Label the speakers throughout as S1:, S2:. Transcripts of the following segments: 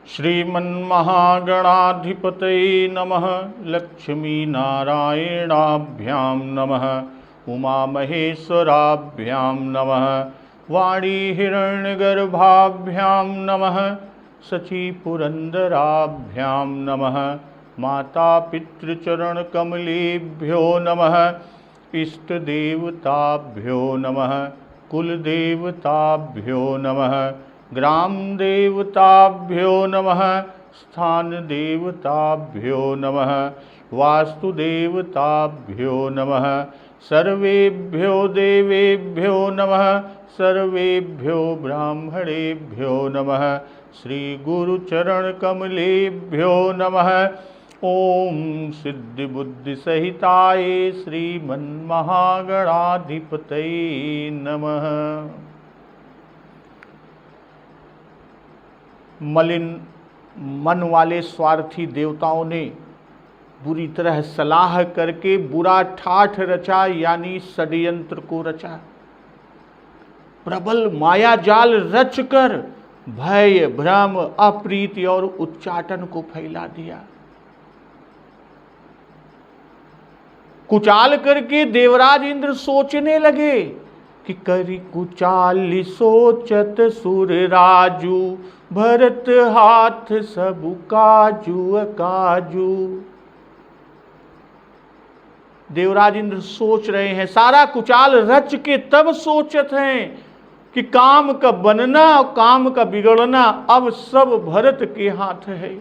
S1: श्रीमन्महागणाधिपतये नमः। लक्ष्मीनारायणाभ्यां नमः। उमामहेश्वराभ्यां नमः। वाणीहिरण्यगर्भाभ्यां नमः। शचीपुरन्दराभ्यां नमः। मातापितृचरणकमलेभ्यो नमः। इष्टदेवताभ्यो नमः। कुलदेवताभ्यो नमः। ग्रामदेवताभ्यो नमः। स्थानदेवताभ्यो नमः। वास्तुदेवताभ्यो नमः। सर्वेभ्यो देवेभ्यो नमः। सर्वेभ्यो ब्राह्मणेभ्यो नमः। श्रीगुरुचरणकमलेभ्यो नमः। ओम सिद्धिबुद्धिसहिताय श्रीमन्महागणाधिपतये नमः। मलिन मन वाले स्वार्थी देवताओं ने बुरी तरह सलाह करके बुरा ठाठ रचा, यानी षड्यंत्र को रचा। प्रबल मायाजाल रचकर भय, भ्रम, अप्रीति और उच्चाटन को फैला दिया। कुचाल करके देवराज इंद्र सोचने लगे कि करी कुचाली सोचत सुर राजू, भरत हाथ सब काजू काजू। देवराज इंद्र सोच रहे हैं, सारा कुचाल रच के तब सोचत हैं कि काम का बनना और काम का बिगड़ना अब सब भरत के हाथ है।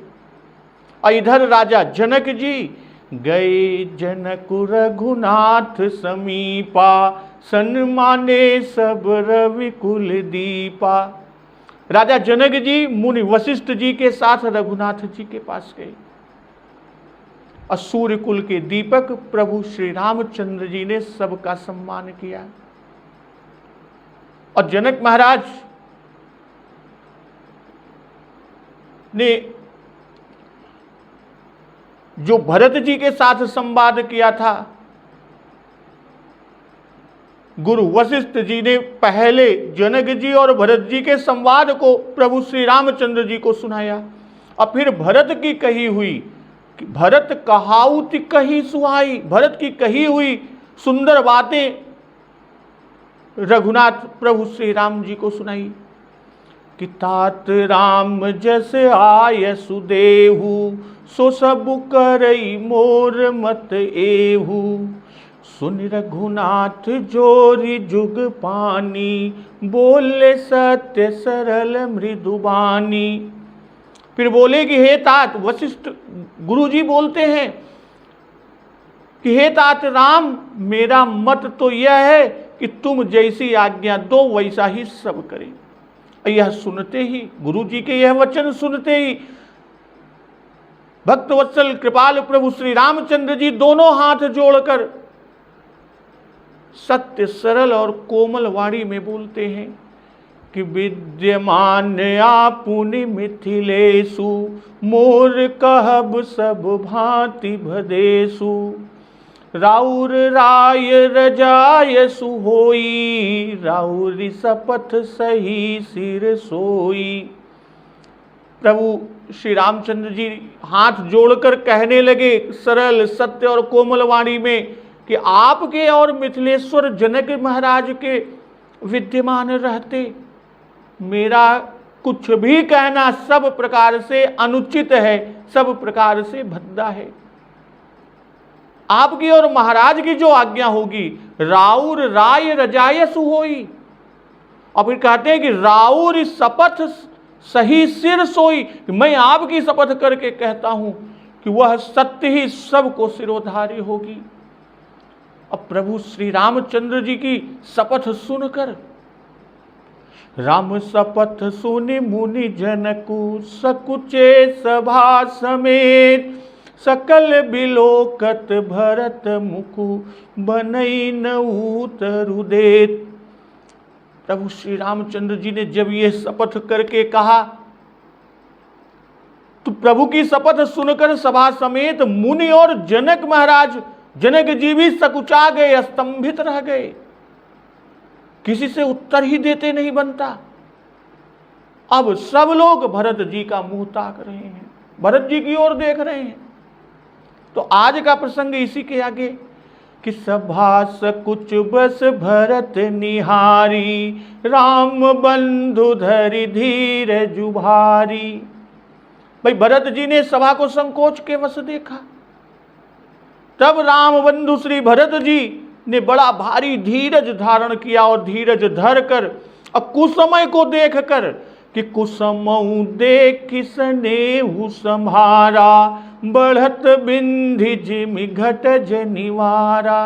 S1: और इधर राजा जनक जी गए जनक रघुनाथ समीपा, सन्माने सब रवि कुल दीपा। राजा जनक जी मुनि वशिष्ठ जी के साथ रघुनाथ जी के पास गए और सूर्य कुल के दीपक प्रभु श्री रामचंद्र जी ने सबका सम्मान किया। और जनक महाराज ने जो भरत जी के साथ संवाद किया था, गुरु वशिष्ठ जी ने पहले जनक जी और भरत जी के संवाद को प्रभु श्री रामचंद्र जी को सुनाया। और फिर भरत की कही हुई, भरत कहाउत कही सुहाई, भरत की कही हुई सुंदर बातें रघुनाथ प्रभु श्री राम जी को सुनाई कि तात राम जस आय सुदेहु, सो सब करई मोर मत एहू। सुन रघुनाथ जोरी जुग पानी, बोले सत्य सरल मृदुबानी। फिर बोले कि हे तात, वशिष्ठ गुरु जी बोलते हैं कि हे तात राम, मेरा मत तो यह है कि तुम जैसी आज्ञा दो वैसा ही सब करें। यह सुनते ही, गुरु जी के यह वचन सुनते ही भक्त वत्सल कृपाल प्रभु श्री रामचंद्र जी दोनों हाथ जोड़कर सत्य सरल और कोमल वाणी में बोलते हैं कि विद्यमान आपुनि मिथिलेशु, मोर कहब सब भांति भदेशु। राउर राय रजायसु होई, राउरी शपथ सही सिर सोई। प्रभु श्री रामचंद्र जी हाथ जोड़कर कहने लगे सरल सत्य और कोमल वाणी में कि आपके और मिथिलेश्वर जनक महाराज के विद्यमान रहते मेरा कुछ भी कहना सब प्रकार से अनुचित है, सब प्रकार से भद्दा है। आपकी और महाराज की जो आज्ञा होगी, राउर राय रजायसु होई। और फिर कहते हैं कि राउर शपथ सही सिर सोई। मैं आपकी शपथ करके कहता हूं कि वह सत्य ही सबको सिरोधार्य होगी। अब प्रभु श्री रामचंद्र जी की शपथ सुनकर राम शपथ सुनि मुनि जनकु, सकुचे सभा समेत। सकल बिलोकत भरत मुकु, बनई न उतरु देत। प्रभु श्री रामचंद्र जी ने जब ये शपथ करके कहा तो प्रभु की शपथ सुनकर सभा समेत मुनि और जनक महाराज, जनक जी भी सकुचा गए, स्तंभित रह गए। किसी से उत्तर ही देते नहीं बनता। अब सब लोग भरत जी का मुंह ताक रहे हैं, भरत जी की ओर देख रहे हैं। तो आज का प्रसंग इसी के आगे कि सभा सकुच बस भरत निहारी, राम बंधु धरि धीर जुभारी। भाई भरत जी ने सभा को संकोच के वश देखा, तब राम बंधु श्री भरत जी ने बड़ा भारी धीरज धारण किया और धीरज धर कर कुसमय को देख कर कि कुसमऊ देख स्नेहु सम्हारा, बढ़त बिंधि जिमि घट जनिवारा।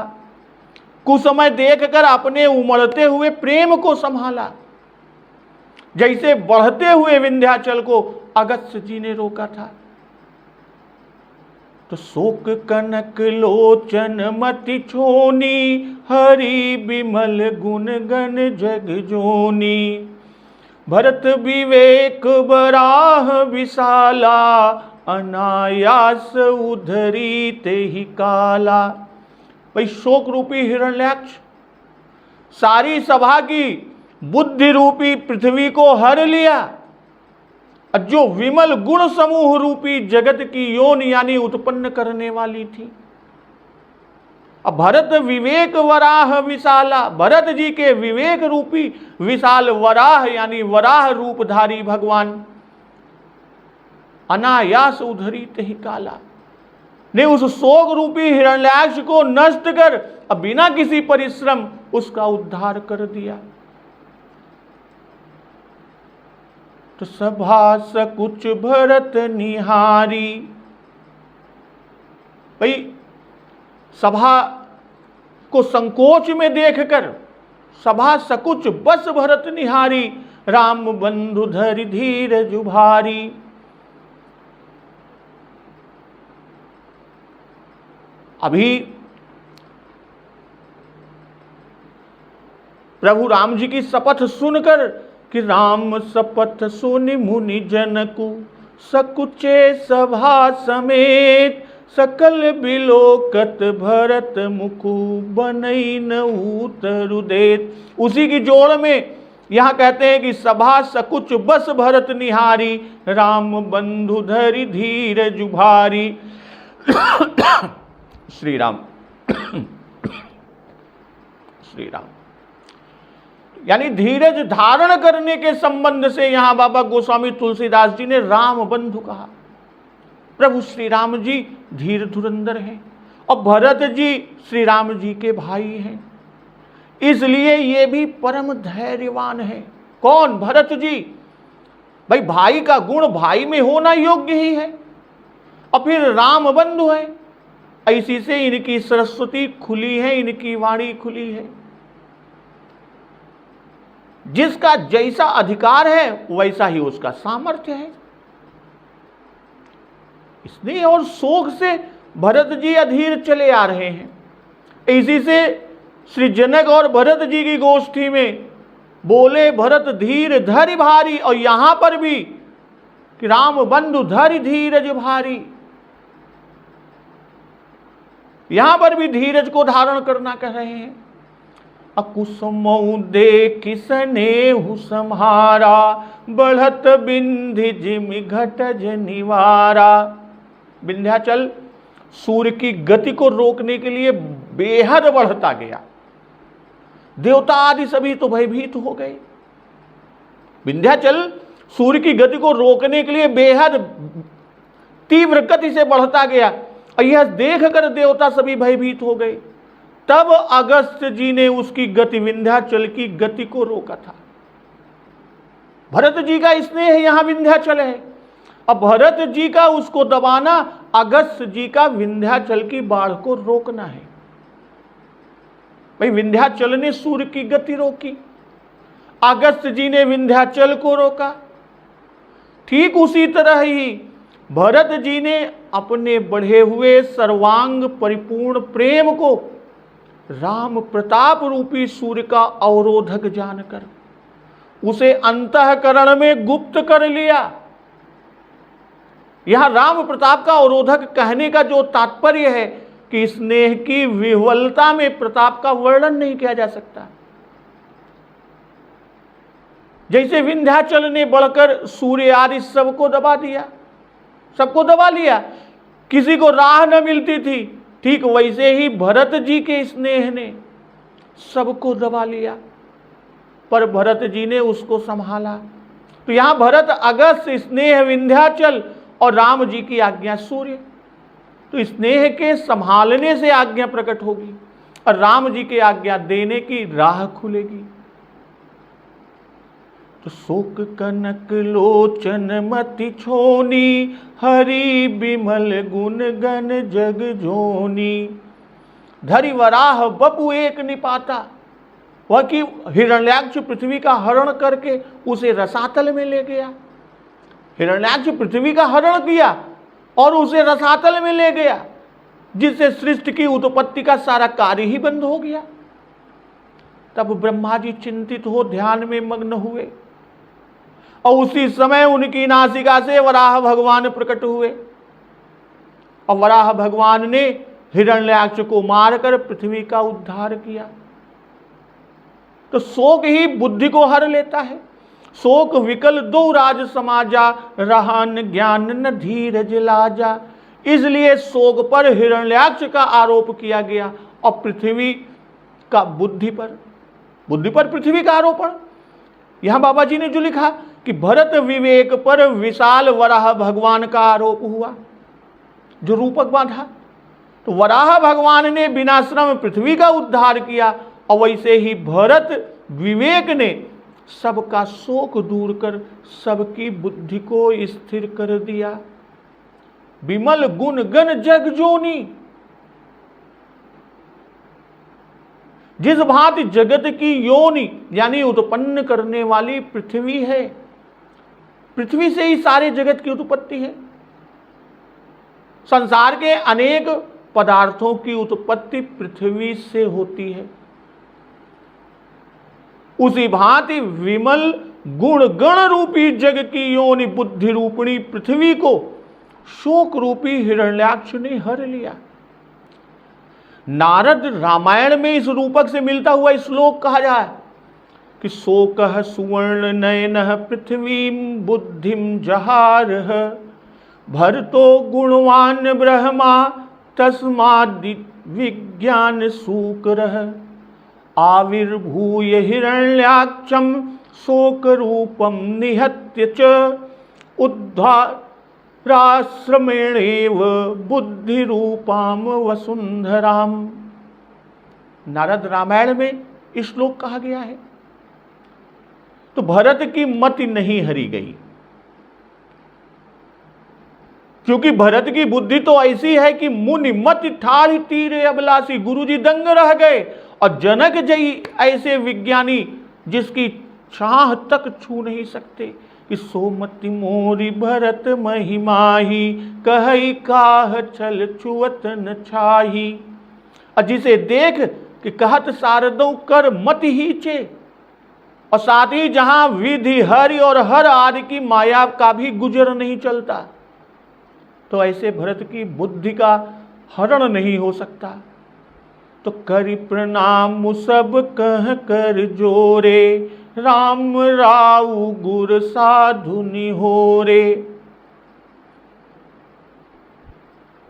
S1: कुसमय देख कर अपने उमड़ते हुए प्रेम को संभाला, जैसे बढ़ते हुए विंध्याचल को अगस्त्य जी ने रोका था। तो शोक कनक लोचन मति छोनी, हरि बिमल गुण गण जग जोनी। भरत विवेक बराह विशाला, अनायास उधरी ते ही काला। भाई शोक रूपी हिरण्याक्ष सारी सभा की बुद्धि रूपी पृथ्वी को हर लिया, और जो विमल गुण समूह रूपी जगत की योन यानी उत्पन्न करने वाली थी। अब भरत विवेक वराह विशाला, भरत जी के विवेक रूपी विशाल वराह यानी वराह रूपधारी भगवान अनायास उधरित ही काला ने उस शोक रूपी हिरण्याक्ष को नष्ट कर अब बिना किसी परिश्रम उसका उद्धार कर दिया। तो सभा सकुच भरत निहारी। भाई सभा को संकोच में देखकर सभा सकुच बस भरत निहारी, राम बंधु धरि धीर जुभारी। अभी प्रभु राम जी की शपथ सुनकर कि राम शपथ सुनि मुनि जनकु, सकुचे सभा समेत सकल बिलोकत भरत मुखु, बनई न उतरु देत। उसी की जोड़ में यहां कहते हैं कि सभा सकुच बस भरत निहारी, राम बंधु धरि धीर जुभारी। श्री राम श्री राम यानी धीरज धारण करने के संबंध से यहां बाबा गोस्वामी तुलसीदास जी ने राम बंधु कहा। प्रभु श्री राम जी धीर धुरंधर हैं और भरत जी श्री राम जी के भाई हैं, इसलिए ये भी परम धैर्यवान है। कौन? भरत जी। भाई भाई का गुण भाई में होना योग्य ही है, और फिर राम बंधु है, ऐसी से इनकी सरस्वती खुली है, इनकी वाणी खुली है। जिसका जैसा अधिकार है वैसा ही उसका सामर्थ्य है। स्नेह और शोक से भरत जी अधीर चले आ रहे हैं। इसी से श्री जनक और भरत जी की गोष्ठी में बोले भरत धीर धरि भारी, और यहां पर भी कि राम बंधु धरि धीरज भारी। यहां पर भी धीरज को धारण करना कह रहे हैं। अकुसुमऊ देख स्नेहु सम्हारा, बढ़त बिंधि जिमि घट जनिवारा। विंध्याचल सूर्य की गति को रोकने के लिए बेहद बढ़ता गया। देवता आदि सभी तो भयभीत हो गए। विंध्याचल सूर्य की गति को रोकने के लिए बेहद तीव्र गति से बढ़ता गया, और यह देखकर देवता सभी भयभीत हो गए। तब अगस्त्य जी ने उसकी गति, विंध्याचल की गति को रोका था। भरत जी का स्नेह यहां विंध्याचल है, अब भरत जी का उसको दबाना, अगस्त्य जी का विंध्याचल की बाढ़ को रोकना है। भाई विंध्याचल ने सूर्य की गति रोकी, अगस्त्य जी ने विंध्याचल को रोका। ठीक उसी तरह ही भरत जी ने अपने बढ़े हुए सर्वांग परिपूर्ण प्रेम को राम प्रताप रूपी सूर्य का अवरोधक जानकर उसे अंतःकरण में गुप्त कर लिया। यहां राम प्रताप का अवरोधक कहने का जो तात्पर्य है कि स्नेह की विह्वलता में प्रताप का वर्णन नहीं किया जा सकता। जैसे विंध्याचल ने बढ़कर सूर्य आदि सबको दबा दिया, सबको दबा लिया, किसी को राह न मिलती थी, ठीक वैसे ही भरत जी के स्नेह ने सबको दबा लिया, पर भरत जी ने उसको संभाला। तो यहां भरत अगस्त, स्नेह विंध्याचल और राम जी की आज्ञा सूर्य। तो स्नेह के संभालने से आज्ञा प्रकट होगी और राम जी के आज्ञा देने की राह खुलेगी। तो शोक कनक लोचन मति छोनी, हरि बिमल गुण गण जग जोनी। धरि वराह बपु एक निपाता, वह कि हिरण्याक्ष पृथ्वी का हरण करके उसे रसातल में ले गया। हिरण्याक्ष पृथ्वी का हरण किया और उसे रसातल में ले गया, जिससे सृष्टि की उत्पत्ति का सारा कार्य ही बंद हो गया। तब ब्रह्मा जी चिंतित हो ध्यान में मग्न हुए और उसी समय उनकी नासिका से वराह भगवान प्रकट हुए और वराह भगवान ने हिरण्याक्ष को मारकर पृथ्वी का उद्धार किया। तो शोक ही बुद्धि को हर लेता है। शोक विकल दो राज समाजा, रहन ज्ञान न धीरज लाजा। इसलिए शोक पर हिरण्याक्ष का आरोप किया गया और पृथ्वी का बुद्धि पर पृथ्वी का आरोपण। यहां बाबा जी ने जो लिखा कि भरत विवेक पर विशाल वराह भगवान का आरोप हुआ, जो रूपक बांधा। तो वराह भगवान ने बिना श्रम पृथ्वी का उद्धार किया और वैसे ही भरत विवेक ने सबका शोक दूर कर सबकी बुद्धि को स्थिर कर दिया। विमल गुण गण जग जोनी। जिस भांति जगत की योनि यानी उत्पन्न करने वाली पृथ्वी है, पृथ्वी से ही सारे जगत की उत्पत्ति है। संसार के अनेक पदार्थों की उत्पत्ति पृथ्वी से होती है। उसी भांति विमल गुण गण रूपी जग की योनि बुद्धि रूपिणी पृथ्वी को शोक रूपी हिरण्याक्ष ने हर लिया। नारद रामायण में इस रूपक से मिलता हुआ श्लोक कहा जाए कि शोकः सुवर्ण नयनः पृथ्वीं बुद्धिं जहारः, भरतो गुणवान ब्रह्मा तस्मादि विज्ञान सूकरः, आविर्भूय हिरण्याक्षं शोक रूपं निहत्य च, उद्धाराश्रमेणेव बुद्धि रूपाम वसुंधराम। नारद रामायण में इस श्लोक कहा गया है। तो भरत की मति नहीं हरी गई, क्योंकि भरत की बुद्धि तो ऐसी है कि मुनि मति ठाढ़ तीरे अभिलाषी। गुरुजी दंग रह गए और जनक जई ऐसे विज्ञानी जिसकी छाह तक छू नहीं सकते कि सोमति मोरी भरत महिमाही, कहई काह छल छुअत न छाही। और जिसे देख कि कहत शारदों कर मत ही चे, और साथ ही जहां विधि हरि और हर आदि की माया का भी गुजर नहीं चलता, तो ऐसे भरत की बुद्धि का हरण नहीं हो सकता। तो करि प्रणाम सब कह कर जोरे, राम राउ गुर साधु निहोरे।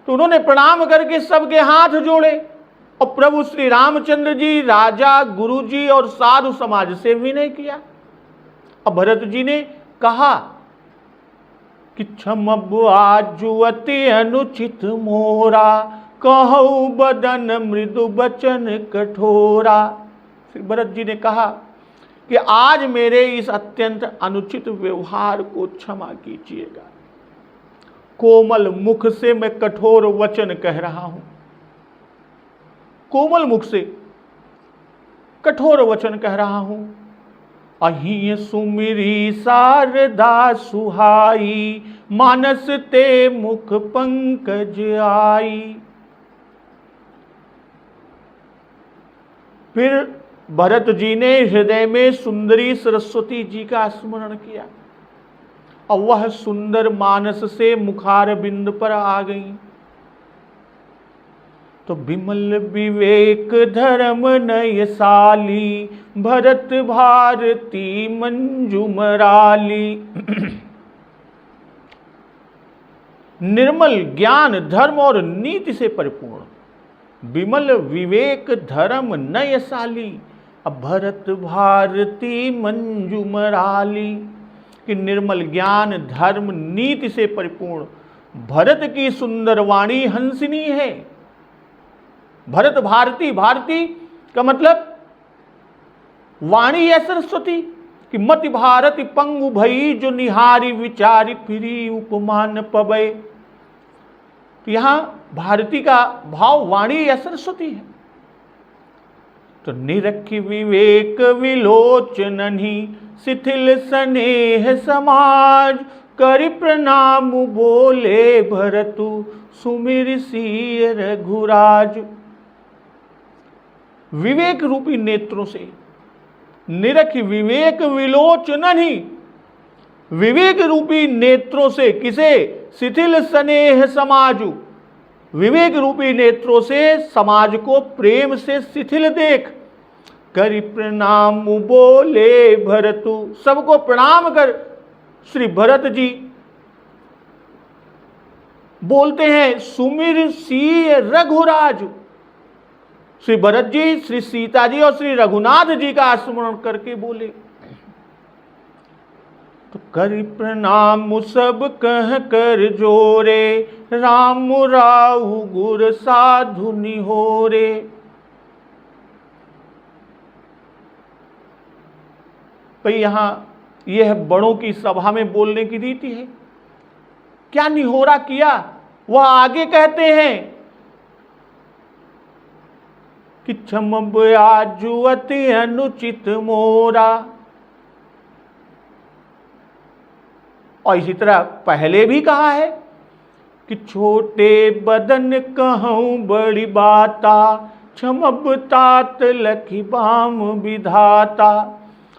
S1: तो उन्होंने प्रणाम करके सबके हाथ जोड़े और प्रभु श्री रामचंद्र जी, राजा, गुरु जी और साधु समाज से विनय किया। और भरत जी ने कहा कि क्षमब आजु अति अनुचित मोरा, कहु बदन मृदु बचन कठोरा। फिर भरत जी ने कहा कि आज मेरे इस अत्यंत अनुचित व्यवहार को क्षमा कीजिएगा। कोमल मुख से मैं कठोर वचन कह रहा हूं, कोमल मुख से कठोर वचन कह रहा हूं। अहि सुमिरी शारदा सुहाई, मानस ते मुख पंकज आई। फिर भरत जी ने हृदय में सुंदरी सरस्वती जी का स्मरण किया और वह सुंदर मानस से मुखार बिंद पर आ गई। तो विमल विवेक धर्म नयसाली, भरत भारती मंजुमराली। निर्मल ज्ञान धर्म और नीति से परिपूर्ण, विमल विवेक धर्म नयसाली, अब भरत भारती मंजुमराली, कि निर्मल ज्ञान धर्म नीति से परिपूर्ण भरत की सुंदर वाणी हंसिनी है। भरत भारती, भारती का मतलब वाणी है सरस्वती, कि मति भारती पंगु भई, जो निहारी विचारी फिरी उपमान पबे। तो यहां भारती का भाव वाणी या सरस्वती है। तो निरखी विवेक विलोचनहि, शिथिल स्नेह समाज, करि प्रणाम बोले भरतु, सुमिर सिय रघुराज। विवेक रूपी नेत्रों से, निरखी विवेक विलोचनहि, विवेक रूपी नेत्रों से किसे? शिथिल स्नेह समाजु, विवेक रूपी नेत्रों से समाज को प्रेम से शिथिल देख। करि प्रणाम बोले भरतु, सबको प्रणाम कर श्री भरत जी बोलते हैं सुमिर सिय रघुराज। श्री भरत जी श्री सीता जी और श्री रघुनाथ जी का स्मरण करके बोले। तो करि प्रणाम सब कह कर जोरे, राम राउ गुर साधु निहोरे। भाई यहां यह बड़ों की सभा में बोलने की रीति है। क्या निहोरा किया? वह आगे कहते हैं कि क्षमब आजु अति अनुचित मोरा। और इसी तरह पहले भी कहा है कि छोटे बदन कहूं बड़ी बाता, क्षमब तात लखी बाम विधाता।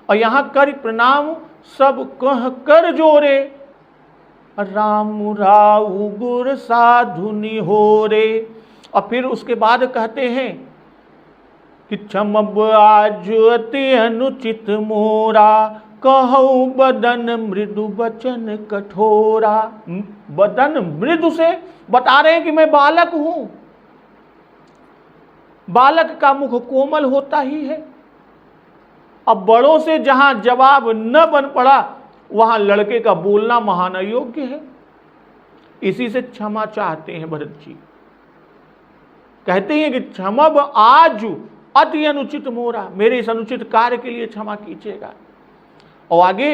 S1: और यहां कर प्रणाम सब कह कर जोरे, राम राउ गुर साधु निहोरे। और फिर उसके बाद कहते हैं कि क्षमब आज अति अनुचित मोरा, कहूं बदन मृदु बचन कठोरा। बदन मृदु से बता रहे हैं कि मैं बालक हूं। बालक का मुख कोमल होता ही है। अब बड़ों से जहां जवाब न बन पड़ा वहां लड़के का बोलना महान अयोग्य है। इसी से क्षमा चाहते हैं भरत जी। कहते हैं कि क्षमब आज अति अनुचित मोरा, मेरे इस अनुचित कार्य के लिए क्षमा कीजिएगा। और आगे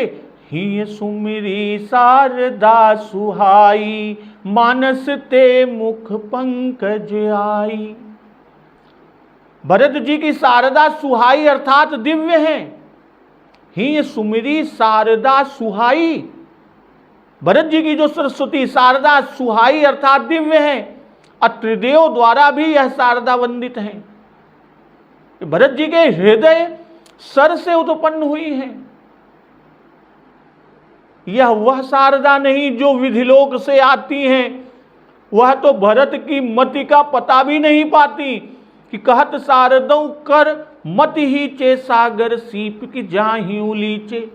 S1: ही सुमिरी शारदा सुहाई, मानस ते मुख पंकज आई। भरत जी की शारदा सुहाई अर्थात दिव्य हैं। ही सुमिरी शारदा सुहाई, भरत जी की जो सरस्वती शारदा सुहाई अर्थात दिव्य है। त्रिदेव द्वारा भी यह शारदा वंदित है। भरत जी के हृदय सर से उत्पन्न हुई है। यह वह शारदा नहीं जो विधिलोक से आती हैं। वह तो भरत की मति का पता भी नहीं पाती कि कहत शारदों कर मति ही चे, सागर सीप की जाहि उलीचे।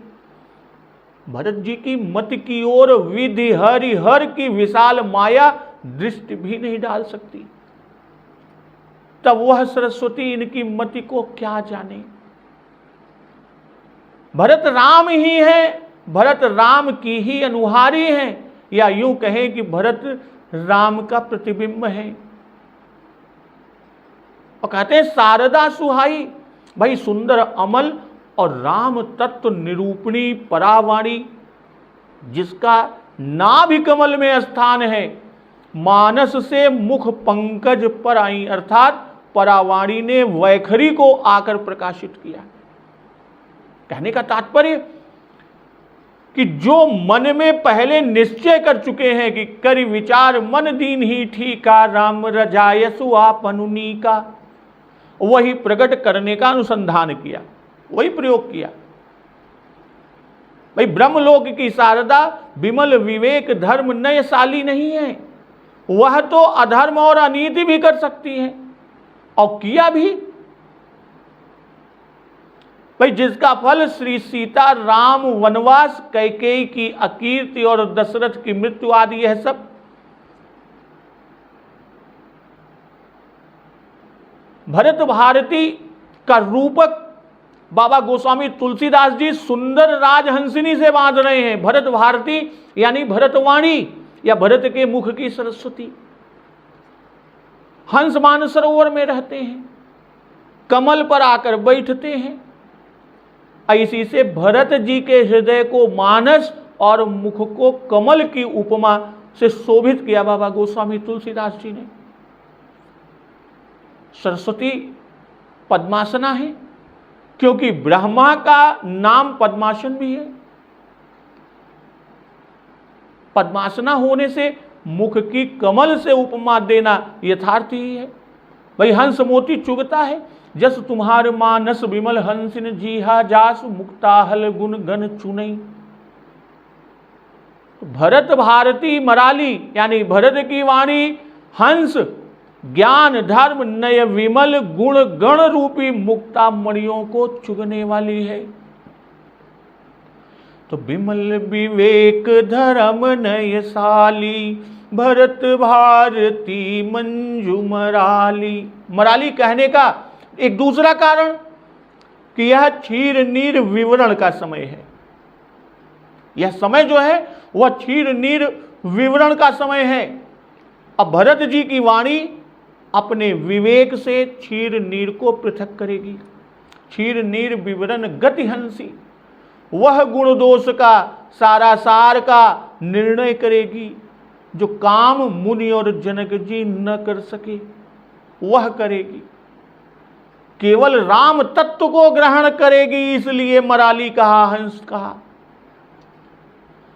S1: भरत जी की मति की ओर विधि हरिहर की विशाल माया दृष्टि भी नहीं डाल सकती। तब वह सरस्वती इनकी मति को क्या जाने। भरत राम ही है, भरत राम की ही अनुहारी हैं, या यूं कहें कि भरत राम का प्रतिबिंब है। और कहते हैं शारदा सुहाई, भाई सुंदर अमल और राम तत्व निरूपणी परावाणी, जिसका नाभि कमल में स्थान है, मानस से मुख पंकज पर आई, अर्थात परावाणी ने वैखरी को आकर प्रकाशित किया। कहने का तात्पर्य कि जो मन में पहले निश्चय कर चुके हैं कि करि विचार मन दीन ही ठीका, राम रजायसु आपनुनी का, वही प्रकट करने का अनुसंधान किया, वही प्रयोग किया। भाई ब्रह्मलोक की शारदा विमल विवेक धर्म नयशाली नहीं है। वह तो अधर्म और अनीति भी कर सकती है। और किया भी। भाई जिसका फल श्री सीता राम वनवास, कैकेयी की अकीर्ति और दशरथ की मृत्यु आदि, यह सब भरत भारती का रूपक बाबा गोस्वामी तुलसीदास जी सुंदर राजहंसिनी से बांध रहे हैं। भरत भारती यानी भरतवाणी या भरत के मुख की सरस्वती। हंस मानसरोवर में रहते हैं, कमल पर आकर बैठते हैं। इसी से भरत जी के हृदय को मानस और मुख को कमल की उपमा से शोभित किया बाबा गोस्वामी तुलसीदास जी ने। सरस्वती पद्मासना है, क्योंकि ब्रह्मा का नाम पद्मासन भी है। पद्मासना होने से मुख की कमल से उपमा देना यथार्थ ही है। भाई हंस मोती चुगता है, जस तुम्हार मानस विमल हंसिन जीहा जास मुक्ता हल गुण गण चुनई। भरत भारती मराली यानी भरत की वाणी हंस ज्ञान धर्म नय विमल गुण गण रूपी मुक्ता मणियों को चुगने वाली है। तो विमल विवेक धर्म नयशाली भरत भारती मंजू मराली। मराली कहने का एक दूसरा कारण कि यह क्षीर नीर विवरण का समय है। यह समय जो है वह क्षीर नीर विवरण का समय है। अब भरत जी की वाणी अपने विवेक से क्षीर नीर को पृथक करेगी। क्षीर नीर विवरण गति हंसी, वह गुण दोष का सारा सार का निर्णय करेगी जो काम मुनि और जनक जी न कर सके, वह करेगी। केवल राम तत्व को ग्रहण करेगी, इसलिए मराली कहा, हंस कहा।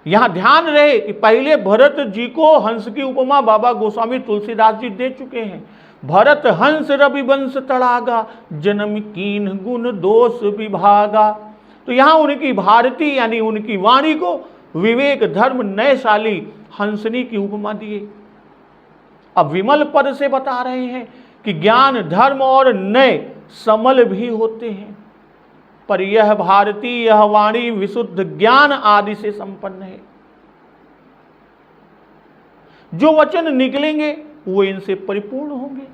S1: यहां ध्यान रहे कि पहले भरत जी को हंस की उपमा बाबा गोस्वामी तुलसीदास जी दे चुके हैं। भरत हंस रविवंश तड़ागा, जन्म कीन गुण दोष विभागा। तो यहां उनकी भारती यानी उनकी वाणी को विवेक धर्म नयशाली हंसनी की उपमा दिए। अब विमल पद से बता रहे हैं कि ज्ञान धर्म और नय समल भी होते हैं, पर यह भारती यह वाणी विशुद्ध ज्ञान आदि से संपन्न है। जो वचन निकलेंगे वो इनसे परिपूर्ण होंगे।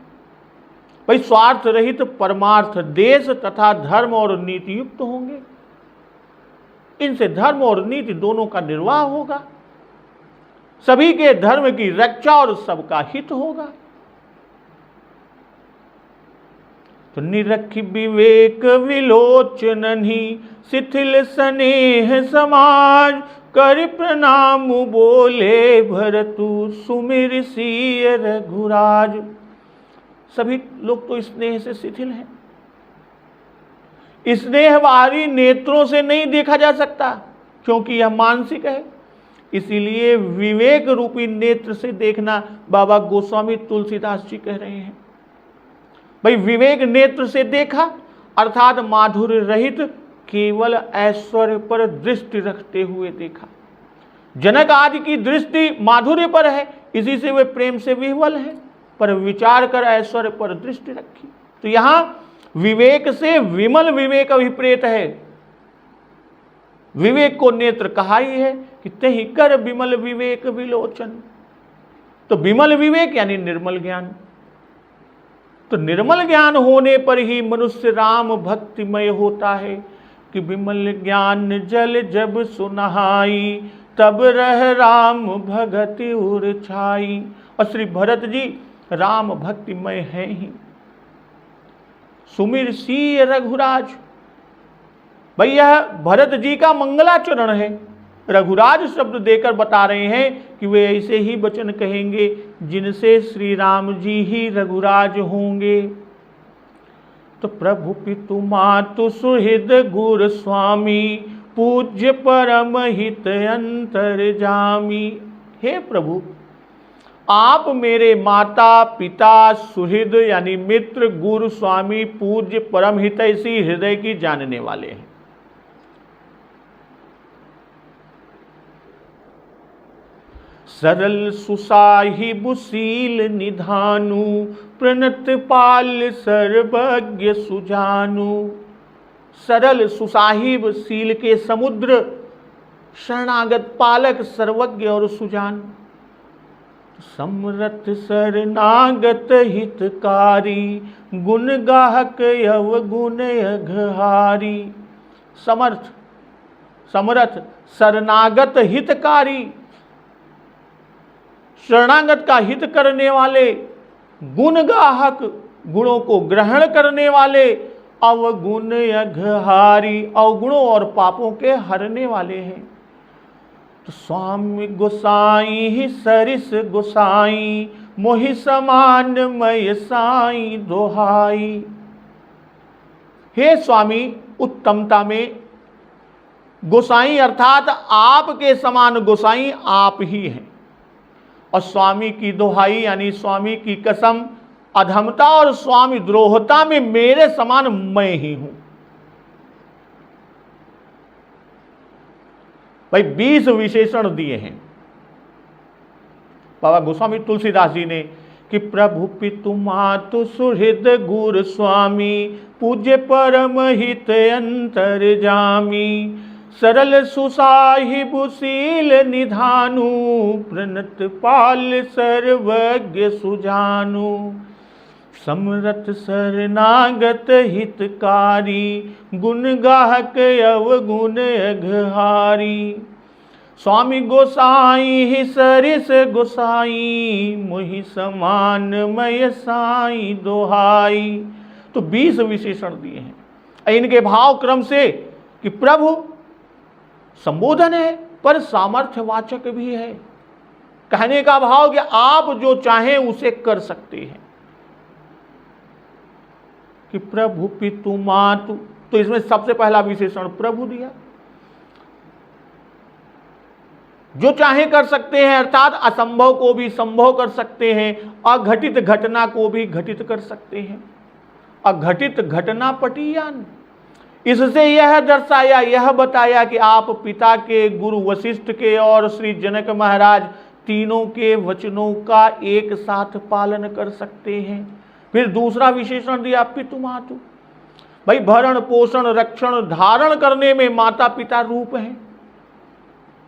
S1: भाई स्वार्थ रहित परमार्थ देश तथा धर्म और नीति युक्त होंगे। इनसे धर्म और नीति दोनों का निर्वाह होगा, सभी के धर्म की रक्षा और सबका हित होगा। तो निरखि विवेक विलोचनहि शिथिल स्नेह समाज, कर प्रणाम बोले भरतु सुमिर सिय रघुराज। सभी लोग तो स्नेह से शिथिल हैं। स्नेह बाहरी नेत्रों से नहीं देखा जा सकता, क्योंकि यह मानसिक है। इसीलिए विवेक रूपी नेत्र से देखना बाबा गोस्वामी तुलसीदास जी कह रहे हैं। भाई विवेक नेत्र से देखा अर्थात माधुर्य रहित केवल ऐश्वर्य पर दृष्टि रखते हुए देखा। जनक आदि की दृष्टि माधुर्य पर है, इसी से वे प्रेम से विह्वल हैं, पर विचार कर ऐश्वर्य पर दृष्टि रखी। तो यहां विवेक से विमल विवेक अभिप्रेत है। विवेक को नेत्र कहा ही है कि तेहि कर विमल विवेक विलोचन। तो विमल विवेक यानी निर्मल ज्ञान। तो निर्मल ज्ञान होने पर ही मनुष्य राम भक्तिमय होता है कि विमल ज्ञान जल जब सुनहाई, तब रह राम भगति उर छाई। और श्री भरत जी राम भक्तिमय हैं ही। सुमिर सिय रघुराज, भैया भरत जी का मंगलाचरण है। रघुराज शब्द देकर बता रहे हैं कि वे ऐसे ही वचन कहेंगे जिनसे श्री राम जी ही रघुराज होंगे। तो प्रभु पितु मातु सुहृद गुर स्वामी, पूज्य परम हित अंतर्जामी। हे प्रभु, आप मेरे माता पिता सुहृद यानी मित्र, गुरु स्वामी, पूज्य परम हितैषी हृदय की जानने वाले हैं। सरल सुसाहिब सील निधानु, प्रणत पाल सर्वज्ञ सुजानु। सरल सुसाहिब सील के समुद्र, शरणागत पालक सर्वज्ञ और सुजान। समरथ शरणागत हितकारी, गुण गाहक अवगुण अघहारी। समरथ शरणागत हितकारी, शरणागत का हित करने वाले, गुण गाहक गुणों को ग्रहण करने वाले, अवगुण अघहारी अवगुणों और पापों के हरने वाले हैं। तो स्वामी गोसाई ही सरिस गोसाई, मोहि समान मय साई दोहाई। हे स्वामी, उत्तमता में गोसाई अर्थात आपके समान गोसाई आप ही हैं। और स्वामी की दोहाई यानी स्वामी की कसम, अधमता और स्वामी द्रोहता में मेरे समान मैं ही हूं। भाई 20 विशेषण दिए हैं बाबा गोस्वामी तुलसीदास जी ने कि प्रभु पितु मातु सुहृद गुर स्वामी, पूज्य परम हित अंतर्जामी। सरल सुसाहिब सील निधानु, प्रणत पाल सर्वज्ञ सुजानु। समरथ शरणागत हितकारी, गुण गाहक अवगुण अघहारी। स्वामी गोसाई ही सरिस गोसाई, मोहि समान मय साई दोहाई। तो 20 विशेषण दिए हैं। इनके भाव क्रम से कि प्रभु संबोधन है पर सामर्थ्यवाचक भी है। कहने का भाव कि आप जो चाहें उसे कर सकते हैं। कि प्रभु पितु मातु, तो इसमें सबसे पहला विशेषण प्रभु दिया। जो चाहे कर सकते हैं अर्थात असंभव को भी संभव कर सकते हैं, अघटित घटना को भी घटित कर सकते हैं। अघटित घटना पटीयान, इससे यह दर्शाया, यह बताया कि आप पिता के, गुरु वशिष्ठ के और श्री जनक महाराज तीनों के वचनों का एक साथ पालन कर सकते हैं। फिर दूसरा विशेषण दिया पितु मातु। भाई भरण पोषण रक्षण धारण करने में माता पिता रूप हैं।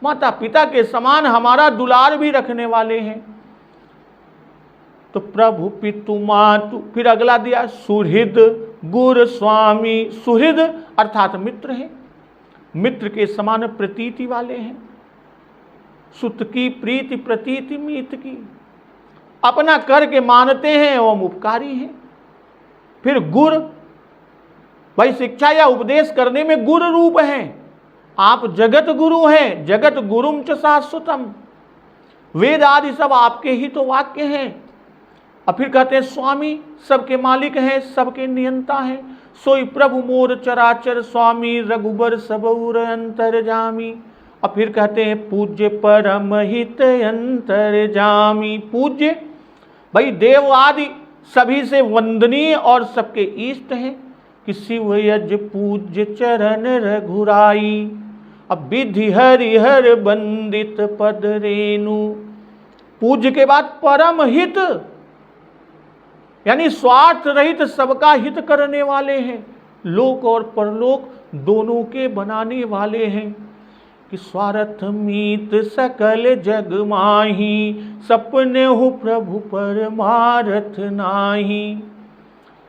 S1: माता पिता के समान हमारा दुलार भी रखने वाले हैं। तो प्रभु पितु मातु। फिर अगला दिया सुहृद गुर स्वामी। सुहृद अर्थात मित्र हैं, मित्र के समान प्रतीति वाले हैं। सुत की प्रीति प्रतीति मीत की, अपना करके मानते हैं एवं उपकारी हैं। फिर गुर, भाई शिक्षा या उपदेश करने में गुर रूप हैं। आप जगत गुरु हैं, जगत गुरुम च शाश्वतम। वेद आदि सब आपके ही तो वाक्य हैं। और फिर कहते हैं स्वामी, सबके मालिक हैं, सबके नियंता हैं। सोई प्रभु मोर चराचर स्वामी, रघुबर सबउर अंतर्जामी। और फिर कहते हैं पूज्य परम हित अंतर्जामी। पूज्य, भाई देव आदि सभी से वंदनीय और सबके इष्ट हैं। कि शिव यज पूज्य चरण रघुराई। अब विधि हरिहर बंदित पद रेणु। पूज्य के बाद परम हित, यानी स्वार्थ रहित सबका हित करने वाले हैं। लोक और परलोक दोनों के बनाने वाले हैं। कि स्वार्थ मीत सकल जग माही, सपने हो प्रभु परमारथ नाही।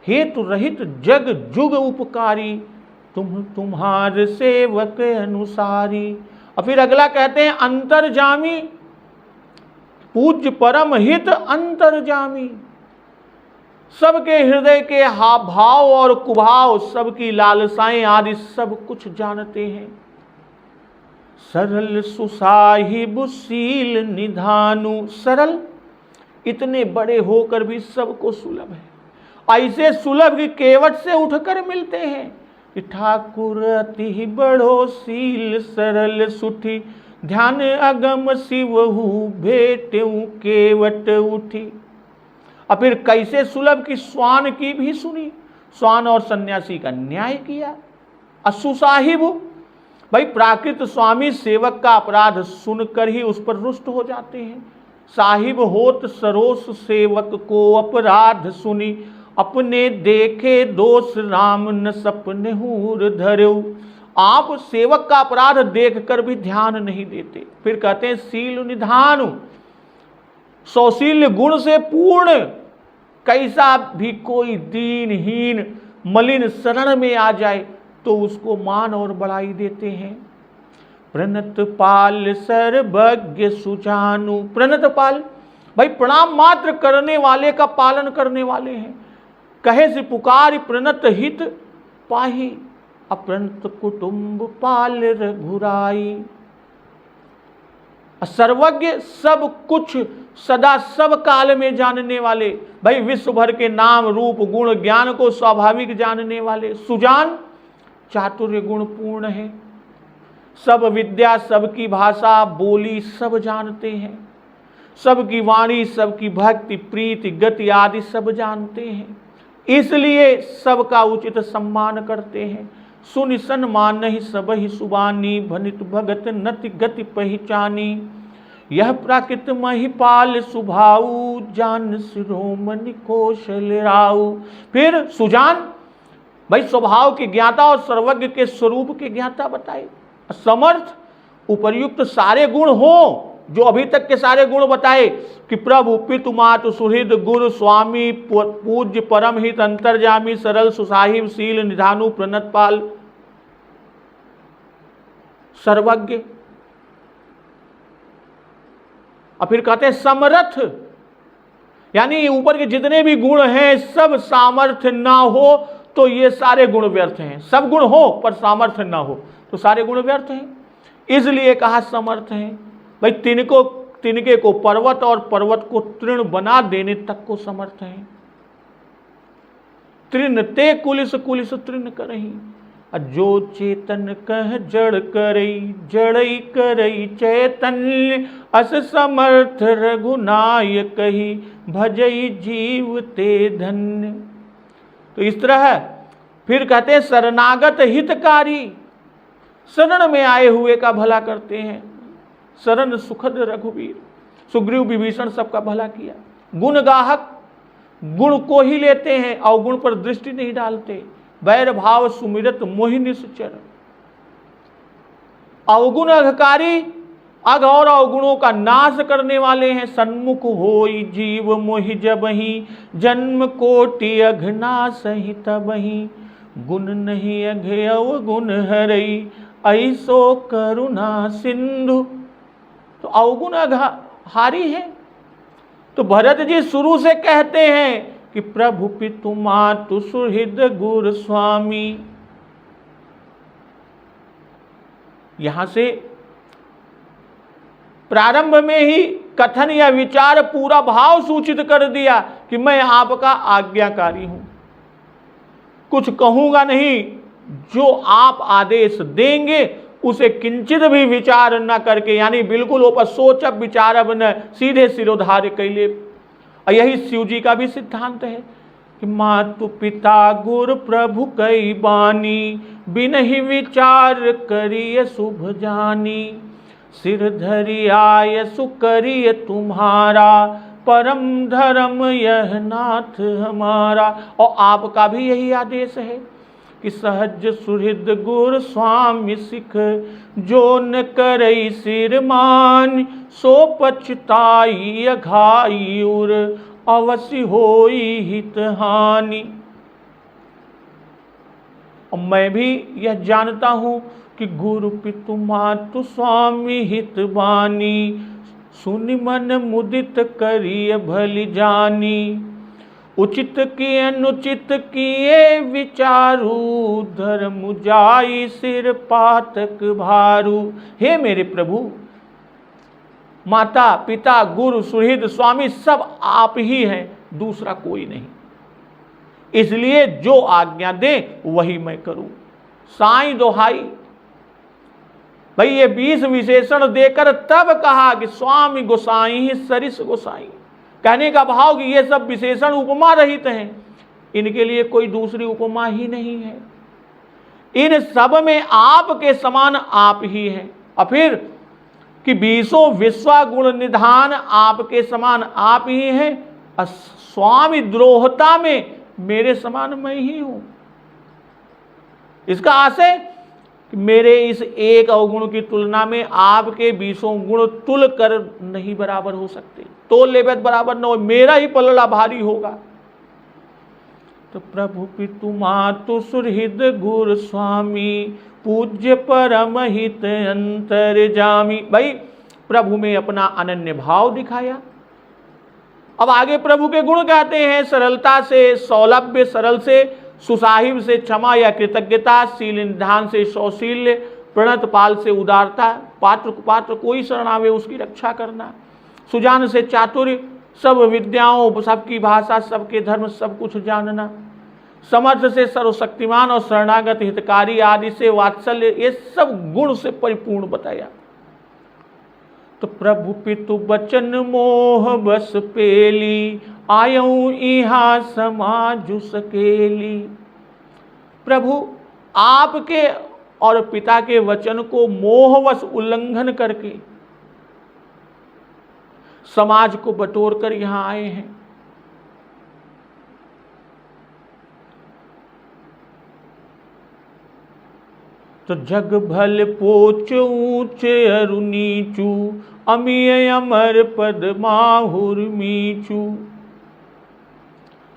S1: हेतु रहित जग जुग उपकारी, तुम्हार सेवक अनुसारी। और फिर अगला कहते हैं अंतर्जामी। पूज्य परम हित अंतर्जामी, सबके हृदय के हाव भाव और कुभाव, सबकी लालसाएं आदि सब कुछ जानते हैं। सरल सुसाहिब सील निधानु। सरल, इतने बड़े होकर भी सबको सुलभ है। ऐसे सुलभ की केवट से उठकर मिलते हैं। कि ठाकुर अति बड़ो सील सरल सुठी, ध्यान अगम शिवहु भेटेऊ केवट उठी। और फिर कैसे सुलभ की स्वान की भी सुनी, स्वान और सन्यासी का न्याय किया। असुसाहिब, भाई प्राकृत स्वामी सेवक का अपराध सुनकर ही उस पर रुष्ट हो जाते हैं। साहिब होत सरोस सेवक को अपराध सुनी, अपने देखे दोष राम न सपने हूर धर्यो। आप सेवक का अपराध देखकर भी ध्यान नहीं देते। फिर कहते हैं शील निधानु, सौशील्य गुण से पूर्ण कैसा भी कोई दीनहीन मलिन शरण में आ जाए तो उसको मान और बड़ाई देते हैं। प्रणत पाल सर्वज्ञ सुजानु, प्रणत पाल भाई प्रणाम मात्र करने वाले का पालन करने वाले हैं। कहे से पुकार प्रणत हित पाही, अप्रणत कुटुंब पाल रघुराई। सर्वज्ञ सब कुछ सदा सब काल में जानने वाले, भाई विश्व भर के नाम रूप गुण ज्ञान को स्वाभाविक जानने वाले। सुजान चातुर्य गुण पूर्ण है, सब विद्या सबकी भाषा बोली सब जानते हैं, सबकी वाणी सबकी भक्ति प्रीति गति आदि सब जानते हैं, इसलिए सबका उचित सम्मान करते हैं। सुनि सन्मान नहीं सब ही सुबानी, भनित भगत नति गति पहचानी। यह प्राकृत महिपाल सुभाऊ, जान शिरोमणि कौशल राऊ। फिर सुजान भाई स्वभाव के ज्ञाता और सर्वज्ञ के स्वरूप के ज्ञाता बताए। समर्थ उपर्युक्त सारे गुण हो, जो अभी तक के सारे गुण बताए कि प्रभु पितु मातु सुहृद गुरु स्वामी पूज्य परम हित अंतर्जामी सरल सुसाहिब शील निधानु प्रणतपाल सर्वज्ञ। और फिर कहते हैं समर्थ, यानी ऊपर के जितने भी गुण हैं सब सामर्थ्य ना हो तो ये सारे गुण व्यर्थ हैं। सब गुण हो पर सामर्थ्य ना हो तो सारे गुण व्यर्थ हैं, इसलिए कहा समर्थ हैं। भाई तिनके को पर्वत और पर्वत को तृण बना देने तक को समर्थ हैं। तृण ते कुलिस कुलिस तृण करही, जो चेतन कह जड़ करई, जड़ई करई चैतन्य। अस समर्थ रघुनाय कही, भजई जीव ते धन्य। तो इस तरह फिर कहते हैं शरणागत हितकारी, शरण में आए हुए का भला करते हैं। शरण सुखद रघुवीर, सुग्रीव विभीषण सबका भला किया। गुण गाहक, गुण को ही लेते हैं, अवगुण पर दृष्टि नहीं डालते। वैर भाव सुमिरत मोहि निश्चर। अवगुण अघकारी, अघ और अवगुणों का नाश करने वाले हैं। सन्मुख होई जीव मोहि जबहि, जन्म कोटि अघनासहि तबहि। गुण नहीं अघे अवगुण हरई, ऐसो करुणा सिंधु। तो अवगुण अघहारी है। तो भरत जी शुरू से कहते हैं कि प्रभु पितु मातु सुहृद गुरु स्वामी। यहां से प्रारंभ में ही कथन या विचार पूरा भाव सूचित कर दिया कि मैं आपका आज्ञाकारी हूं, कुछ कहूंगा नहीं, जो आप आदेश देंगे उसे किंचित भी विचार न करके, यानी बिल्कुल ऊपर सोचब विचारब न, सीधे सिरोधार्य कैले। और यही शिव जी का भी सिद्धांत है कि मातु पिता गुरु प्रभु कई बानी, बिनहि विचार करिय शुभ जानी। सिर धरि आय सुकरिय तुम्हारा, परम धर्म यह नाथ हमारा। और आपका भी यही आदेश है कि सहज सुहृद गुर स्वामी सिख, जो न करई सिर मान, सो पछताई अघाई उर, अवश्य होई हित हानि। और मैं भी यह जानता हूं कि गुरु पितु मातु स्वामी हित बानी, सुनि मन मुदित करिय भली जानी। उचित किए अनुचित किए विचारू, धर्म जाई सिर पातक भारू। हे मेरे प्रभु, माता पिता गुरु सुहृद स्वामी सब आप ही हैं, दूसरा कोई नहीं, इसलिए जो आज्ञा दे वही मैं करूं। साईं दोहाई, भाई ये 20 विशेषण देकर तब कहा कि स्वामी गोसाई ही सरिस गोसाई। कहने का भाव कि ये सब विशेषण उपमा रहित हैं, इनके लिए कोई दूसरी उपमा ही नहीं है। इन सब में आपके समान आप ही हैं। और फिर कि 20 विश्वा गुण निधान आपके समान आप ही हैं। और स्वामी द्रोहता में मेरे समान मैं ही हूं। इसका आशय कि मेरे इस एक अवगुण की तुलना में आपके 20 गुण तुल कर नहीं बराबर हो सकते, तो लेवत बराबर न हो, मेरा ही पलड़ा भारी होगा। तो प्रभु पितु मातु सुहृद गुर स्वामी पूज्य परम हित अंतर जामी। भाई प्रभु में अपना अनन्य भाव दिखाया। अब आगे प्रभु के गुण कहते हैं, सरलता से सौलभ्य, सरल से सुसाहिब से क्षमा या कृतज्ञता, शील निधान से सौशील्य, प्रणत पाल से उदारता, पात्र कोई शरण आवे उसकी रक्षा करना, सुजान से चातुर्य, सब विद्याओं सबकी भाषा सबके धर्म सब कुछ जानना, समर्थ से सर्वशक्तिमान और शरणागत हितकारी आदि से वात्सल्य, ये सब गुण से परिपूर्ण बताया। तो प्रभु पितु बचन मोह बस पेली, आयऊ इहा समाजु सकेली। प्रभु आपके और पिता के वचन को मोहवश उल्लंघन करके समाज को बटोर कर यहां आए हैं। तो जग भल पोच ऊंच अरु नीचू, अमीय अमर पद माहुर मीचू।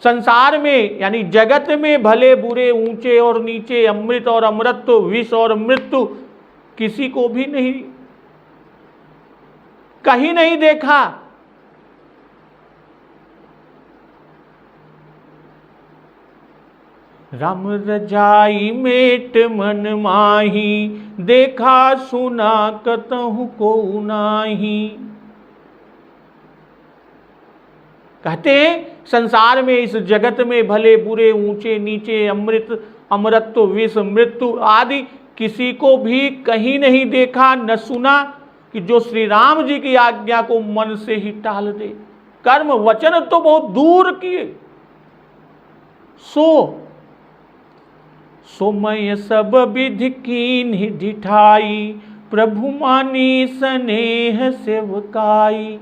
S1: संसार में यानी जगत में भले बुरे, ऊंचे और नीचे, अमृत और अमृतत्व, विष और मृत्यु किसी को भी नहीं, कहीं नहीं देखा। राम रजाई मेट मन माही, देखा सुना कतहु को नाही। कहते हैं संसार में, इस जगत में भले बुरे, ऊंचे नीचे, अमृत अमरत्व, विष मृत्यु आदि किसी को भी कहीं नहीं देखा, न सुना कि जो श्री राम जी की आज्ञा को मन से ही टाल दे। कर्म वचन तो बहुत दूर किए, सो मैं सब विधि कीन्हि ढिठाई, प्रभु मानी स्नेह सेवकाई।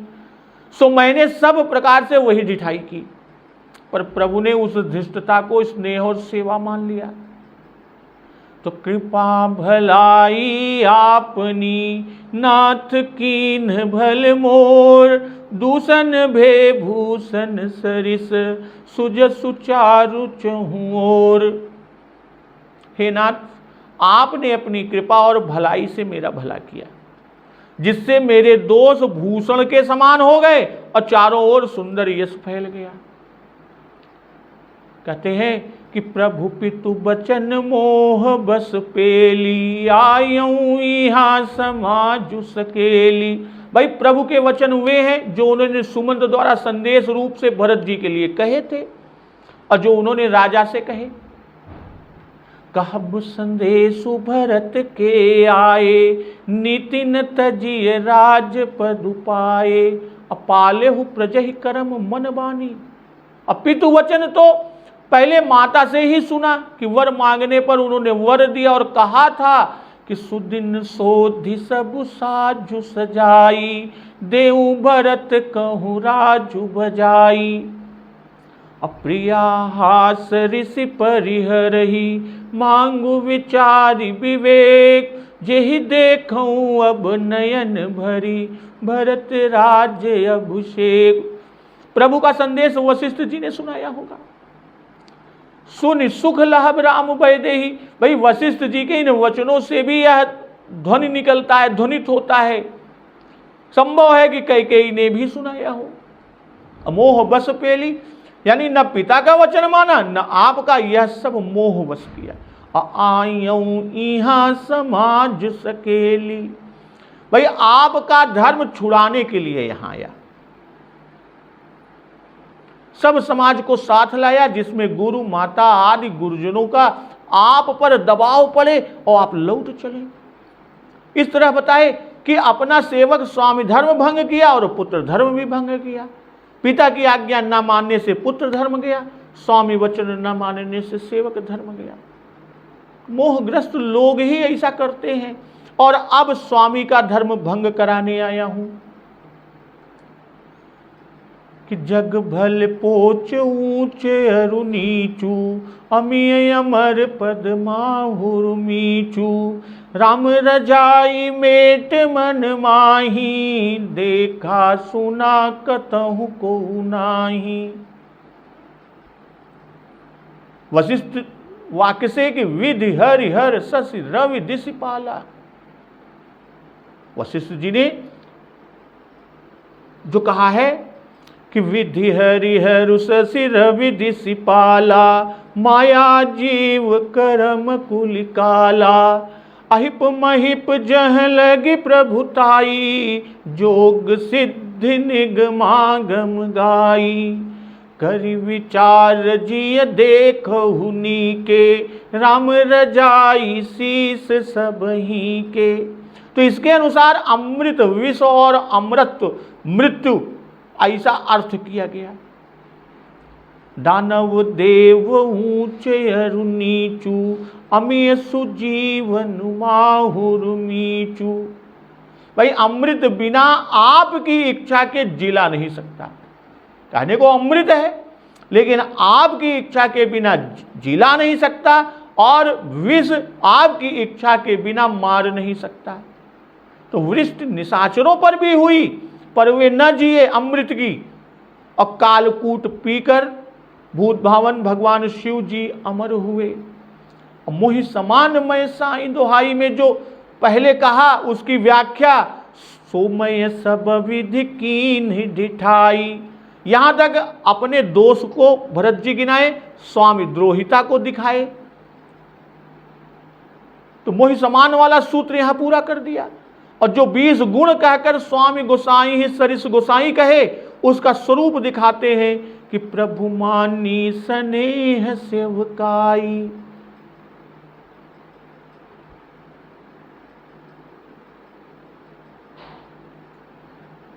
S1: सो मैंने सब प्रकार से वही ढिठाई की, पर प्रभु ने उस धृष्टता को स्नेह और सेवा मान लिया। तो कृपा भलाई आपनी, नाथ कीन्ह भल मोर, दूषण भे भूषण सरिस, सुज सुचारु चहुँ ओर। हे नाथ, आपने अपनी कृपा और भलाई से मेरा भला किया, जिससे मेरे दोष भूषण के समान हो गए और चारों ओर सुंदर यश फैल गया। कहते हैं कि प्रभु पितु बचन मोह बस पेली, आयऊ इहा समाजु सकेली। भाई प्रभु के वचन वे हैं जो उन्होंने सुमंत द्वारा संदेश रूप से भरत जी के लिए कहे थे और जो उन्होंने राजा से कहे। कहब संदेशु भरत के आए, नीति न तजिए राज पदु पाए, अपालेहु प्रजहि करम मन बानी। अब पितु वचन तो पहले माता से ही सुना कि वर मांगने पर उन्होंने वर दिया और कहा था कि सुदिन सोधि सब साजु सजाई, देऊ भरत कहूँ राजु बजाई। अप्रिया हास ऋषि परिहरही, मांगु विचारि विवेक, जेहि देखूं अब नयन भरी, भरत राज्य अभिषेक। प्रभु का संदेश वशिष्ठ जी ने सुनाया होगा। सुन सुख लहब राम वैदेही। भाई वशिष्ठ जी के इन वचनों से भी यह ध्वनि निकलता है, ध्वनित होता है। संभव है कि कैकेयी ने भी सुनाया हो। मोह बस पेली यानी न पिता का वचन माना न आपका, यह सब मोह बस किया। आयऊ इहा समाज सकेली। भाई आपका धर्म छुड़ाने के लिए यहां आया, सब समाज को साथ लाया, जिसमें गुरु माता आदि गुरुजनों का आप पर दबाव पड़े और आप लौट चले। इस तरह बताए कि अपना सेवक स्वामी धर्म भंग किया और पुत्र धर्म भी भंग किया। पिता की आज्ञा न मानने से पुत्र धर्म गया, स्वामी वचन न मानने से सेवक धर्म गया। मोहग्रस्त लोग ही ऐसा करते हैं, और अब स्वामी का धर्म भंग कराने आया हूं कि जग भल पोच ऊंचे अरु नीचू, अमिय अमर पद माहुर मीचू। राम रजाई मेट मन माही, देखा सुना कतहु को नाही। वशिष्ठ वाक्य से कि विधि हरिहर शशि रवि दिशिपाला। वशिष्ठ जी ने जो कहा है कि विधि हरिहर शशि रवि दिशिपाला, माया जीव करम कुल काला। अहिप महिप जह लगी प्रभुताई, जोग सिद्धि निगमागम गाई। करि विचार जिय देखहु नीके, राम रजाई शीस सबही के। तो इसके अनुसार अमृत विष और अमृत मृत्यु ऐसा अर्थ किया गया। दानव देव ऊंचे अरु नीचू, अमिय सुजीवन माहुर मीचू। भाई अमृत बिना आपकी इच्छा के जिला नहीं सकता। कहने को अमृत है, लेकिन आपकी इच्छा के बिना जिला नहीं सकता, और विष आपकी इच्छा के बिना मार नहीं सकता। तो वृष्टि निशाचरों पर भी हुई, पर वे न जिए अमृत की, और कालकूट पीकर भूत भावन भगवान शिव जी अमर हुए। मोहि समान मय साई दोहाई में जो पहले कहा उसकी व्याख्या, सोमय सब विधि कीन ढिठाई। यहां तक अपने दोष को भरत जी गिनाए, स्वामी द्रोहिता को दिखाए। तो मोहि समान वाला सूत्र यहां पूरा कर दिया। और जो 20 गुण कहकर स्वामी गोसाई ही सरिस गोसाई कहे, उसका स्वरूप दिखाते हैं कि प्रभु मानी स्नेह सेवकाई।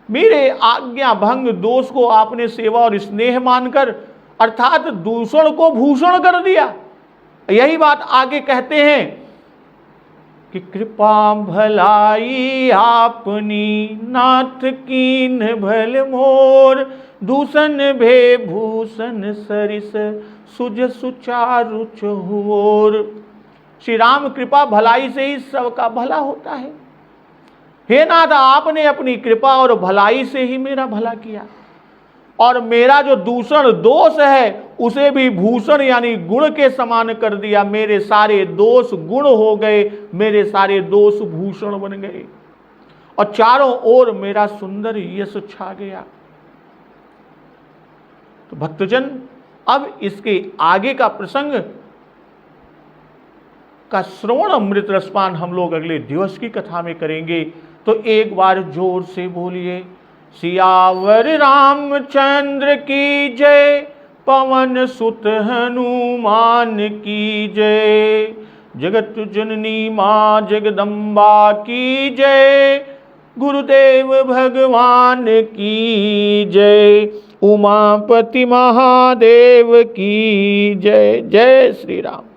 S1: मेरे आज्ञा भंग दोष को आपने सेवा और स्नेह मानकर, अर्थात दूषण को भूषण कर दिया। यही बात आगे कहते हैं कि कृपा भलाई आपनी, नाथ कीन भल मोर। दूषण भे भूषण सरिस, सुज सुचारु चहुओर। श्री राम कृपा भलाई से ही सबका भला होता है। हे नाथ, आपने अपनी कृपा और भलाई से ही मेरा भला किया, और मेरा जो दूषण दोष है उसे भी भूषण यानी गुण के समान कर दिया। मेरे सारे दोष गुण हो गए, मेरे सारे दोष भूषण बन गए, और चारों ओर मेरा सुंदर यश छा गया। तो भक्तजन, अब इसके आगे का प्रसंग का श्रवण अमृत रसपान हम लोग अगले दिवस की कथा में करेंगे। तो एक बार जोर से बोलिए, सियावर रामचंद्र की जय, पवन सुत हनुमान की जय। जगत जननी मां जगदम्बा की जय, गुरुदेव भगवान की जय। उमापति महादेव की जय। जय श्री राम।